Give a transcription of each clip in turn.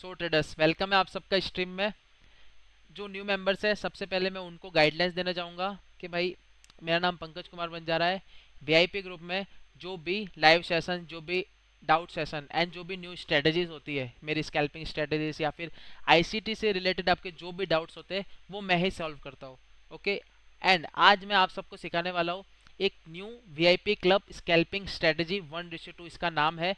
सो traders, welcome है आप सबका स्ट्रीम में। जो न्यू मेंबर्स है सबसे पहले मैं उनको गाइडलाइंस देना चाहूँगा कि भाई मेरा नाम पंकज कुमार बंजारा है। वीआईपी ग्रुप में जो भी लाइव सेशन, जो भी डाउट सेशन एंड जो भी न्यू स्ट्रेटजीज होती है, मेरी स्कैल्पिंग स्ट्रेटजीज या फिर आईसीटी से रिलेटेड आपके जो भी डाउट्स होते हैं वो मैं ही सॉल्व करता हूँ। ओके। एंड आज मैं आप सबको सिखाने वाला हूँ एक new VIP club scalping strategy 1:2 इसका नाम है।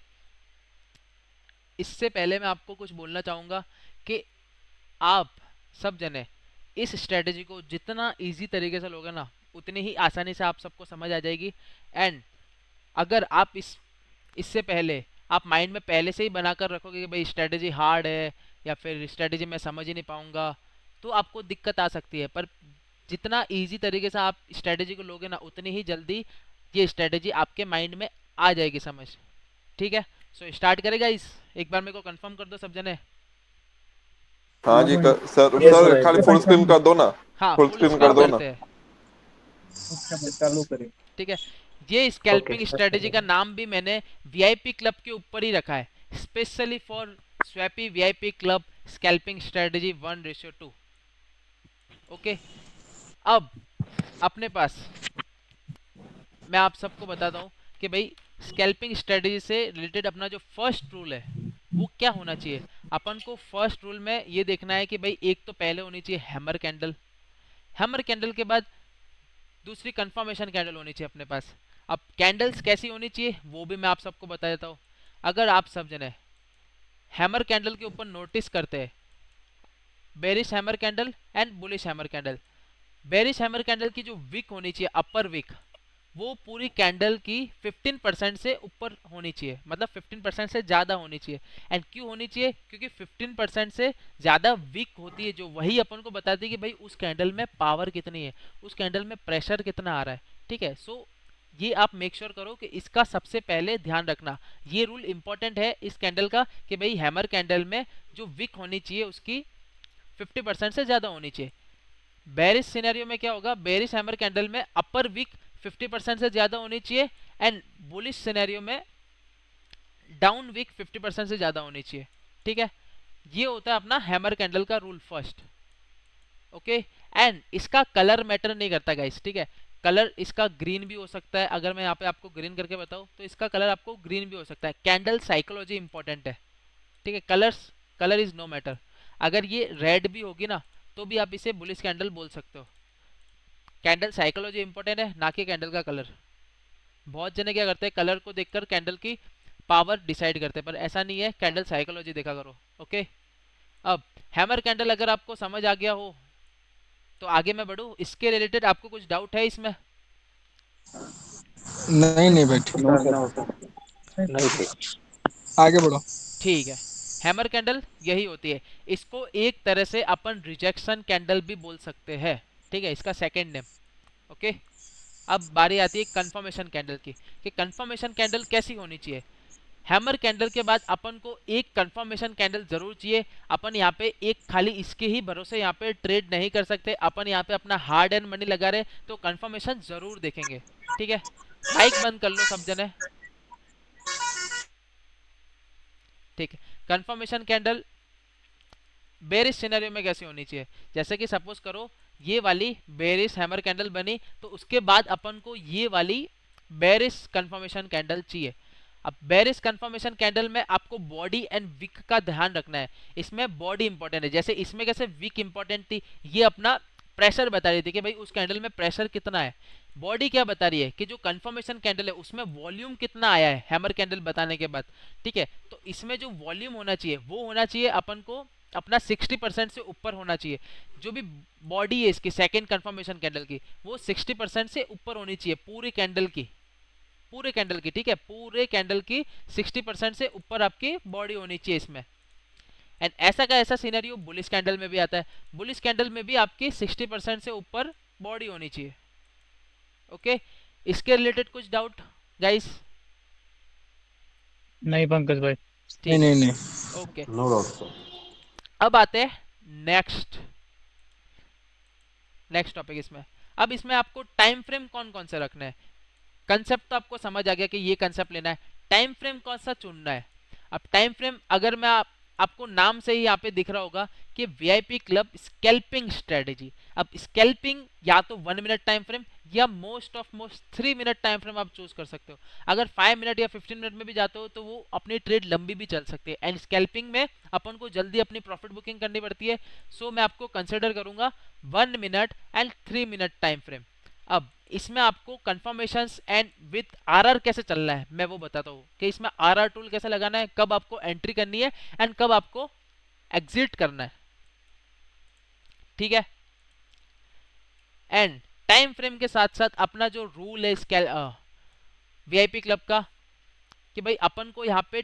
इससे पहले मैं आपको कुछ बोलना चाहूँगा कि आप सब जने इस स्ट्रेटजी को जितना इजी तरीके से लोगे ना, उतनी ही आसानी से आप सबको समझ आ जाएगी। एंड अगर आप इससे पहले आप माइंड में पहले से ही बनाकर रखोगे कि भाई स्ट्रेटजी हार्ड है या फिर स्ट्रेटजी मैं समझ ही नहीं पाऊंगा, तो आपको दिक्कत आ सकती है। पर जितना इजी तरीके से आप स्ट्रेटजी को लोगे ना, उतनी ही जल्दी ये स्ट्रेटजी आपके माइंड में आ जाएगी समझ। ठीक है, सो स्टार्ट करेगा इस, एक बार मेरे को कंफर्म कर दो सब जने। हाँ हाँ जी भाई। सर यस सर भाई। खाली फुल स्क्रीन कर दो ना। हाँ, फुल फुल स्क्रीन कर स्क्रीन दो ना। करते हैं। अच्छा भाई, चालू करें। ठीक है, ये ओके, स्कैल्पिंग स्टार्ट स्ट्रेटजी का करें। नाम भी मैंने वीआईपी क्लब के ऊपर ही रखा है, specially for Swappy VIP club scalping strategy 1:2। Okay. अब अपने पास मैं आप सबको बताता हूँ कि भाई स्कैल्पिंग स्ट्रेटजी से रिलेटेड अपना जो फर्स्ट रूल है वो क्या होना चाहिए। अपन को फर्स्ट रूल में ये देखना है कि भाई एक तो पहले होनी चाहिए हैमर कैंडल। हैमर कैंडल के बाद दूसरी कंफर्मेशन कैंडल होनी चाहिए अपने पास। अब कैंडल्स कैसी होनी चाहिए वो भी मैं आप सबको बता देता हूँ। अगर आप सब जने हैमर कैंडल के ऊपर नोटिस करते हैं bearish hammer candle and bullish hammer candle, bearish hammer candle की जो विक होनी चाहिए अपर विक, वो पूरी कैंडल की 15% से ऊपर होनी चाहिए, मतलब 15% से ज़्यादा होनी चाहिए। एंड क्यों होनी चाहिए? क्योंकि 15% से ज़्यादा वीक होती है जो, वही अपन को बताती है कि भाई उस कैंडल में पावर कितनी है, उस कैंडल में प्रेशर कितना आ रहा है। ठीक है, सो ये आप मेक श्योर करो कि इसका सबसे पहले ध्यान रखना। ये रूल इंपॉर्टेंट है इस कैंडल का कि भाई हैमर कैंडल में जो विक होनी चाहिए उसकी 50% से ज़्यादा होनी चाहिए। बेरिश सिनेरियो में क्या होगा? बेरिश हैमर कैंडल में अपर विक 50% से ज्यादा होनी चाहिए एंड बुलिश सिनेरियो में डाउन विक 50% से ज्यादा होनी चाहिए। ठीक है, ये होता है अपना हैमर कैंडल का रूल फर्स्ट। ओके। एंड इसका कलर मैटर नहीं करता गाइस। ठीक है, कलर इसका ग्रीन भी हो सकता है। अगर मैं यहाँ पे आपको ग्रीन करके बताऊँ तो इसका कलर आपको ग्रीन भी हो सकता है। कैंडल साइकोलॉजी इंपॉर्टेंट है। ठीक है, कलर इज नो मैटर। अगर ये रेड भी होगी ना तो भी आप इसे बुलिश कैंडल बोल सकते हो। कैंडल साइकोलॉजी इंपॉर्टेंट है, ना कि कैंडल का कलर। बहुत जने क्या करते हैं, कलर को देखकर कैंडल की पावर डिसाइड करते हैं, पर ऐसा नहीं है। कैंडल साइकोलॉजी देखा करो। ओके। अब हैमर कैंडल अगर आपको समझ आ गया हो तो आगे मैं बढ़ूँ, इसके रिलेटेड आपको कुछ डाउट है इसमें? नहीं नहीं भाई, ठीक नो सर, नहीं ठीक। आगे बढ़ो। ठीक है, हैमर कैंडल यही होती है। इसको एक तरह से अपन रिजेक्शन कैंडल भी बोल सकते हैं। ठीक है, इसका सेकेंड नेम। ओके। अब बारी आती है कंफर्मेशन कैंडल की, कि कंफर्मेशन कैंडल कैसी होनी चाहिए। हैमर कैंडल के बाद अपन को एक कंफर्मेशन कैंडल जरूर चाहिए। अपन यहाँ पे एक खाली इसके ही भरोसे यहाँ पे ट्रेड नहीं कर सकते। अपन यहाँ पे अपना हार्ड एंड मनी लगा रहे तो कंफर्मेशन जरूर देखेंगे। ठीक है, माइक बंद कर लो सब जने। ठीक है, कंफर्मेशन कैंडल बेरिश सिनेरियो में कैसी होनी चाहिए? जैसे कि सपोज करो ये वाली बेरिश हैमर कैंडल बनी, तो उसके बाद अपन को ये वाली बेरिश कंफर्मेशन कैंडल चाहिए। अब बेरिश कंफर्मेशन कैंडल में आपको बॉडी एंड विक का ध्यान रखना है। इसमें बॉडी इंपॉर्टेंट है, जैसे इसमें कैसे विक इंपॉर्टेंट थी, ये अपना प्रेशर बता रही थी कि भाई उस कैंडल में प्रेशर कितना है। बॉडी क्या बता रही है कि जो कंफर्मेशन कैंडल है उसमें वॉल्यूम कितना आया है हैमर कैंडल बताने के बाद। ठीक है, तो इसमें जो वॉल्यूम होना चाहिए वो होना चाहिए अपन को अपना 60% से ऊपर होना चाहिए। जो भी बॉडी है इसकी सेकेंड कंफर्मेशन कैंडल की, वो 60% से ऊपर होनी चाहिए पूरी कैंडल की, पूरे कैंडल की। ठीक है, पूरे कैंडल की 60% से ऊपर आपकी बॉडी होनी चाहिए इसमें। एंड ऐसा का ऐसा सीनरियो बुलिश कैंडल में भी आता है। बुलिश कैंडल में भी आपकी 60% से ऊपर बॉडी होनी चाहिए। ओके, इसके रिलेटेड कुछ डाउट गाइस? नहीं पंकज भाई। नहीं ठीक है, नहीं नहीं। ओके। No doubt sir. अब आते हैं नेक्स्ट नेक्स्ट टॉपिक इसमें। अब इसमें आपको टाइम फ्रेम कौन कौन से रखने हैं। कंसेप्ट तो आपको समझ आ गया कि ये कंसेप्ट लेना है, टाइम फ्रेम कौन सा चुनना है। अब टाइम फ्रेम अगर मैं आपको नाम से ही यहाँ पे दिख रहा होगा कि वीआईपी क्लब स्कैल्पिंग स्ट्रेटेजी। अब स्कैल्पिंग या तो 1 मिनट टाइम फ्रेम या मोस्ट 3 मिनट टाइम फ्रेम आप चूज कर सकते हो। अगर 5 मिनट या 15 मिनट में भी जाते हो तो वो अपनी ट्रेड लंबी भी चल सकती है। एंड स्कैल्पिंग में अपन को जल्दी अपनी प्रॉफिट बुकिंग करनी पड़ती है। सो मैं आपको कंसिडर करूंगा 1 minute and 3 minute time frame. अब इसमें आपको कंफर्मेशन एंड विथ आरआर कैसे चल रहा है मैं वो बताता हूँ कि इसमें आरआर टूल कैसे लगाना है, कब आपको एंट्री करनी है एंड कब आपको एग्जिट करना है। ठीक है। एंड टाइम फ्रेम के साथ साथ अपना जो रूल है इसके वीआईपी क्लब का कि भाई अपन को यहाँ पे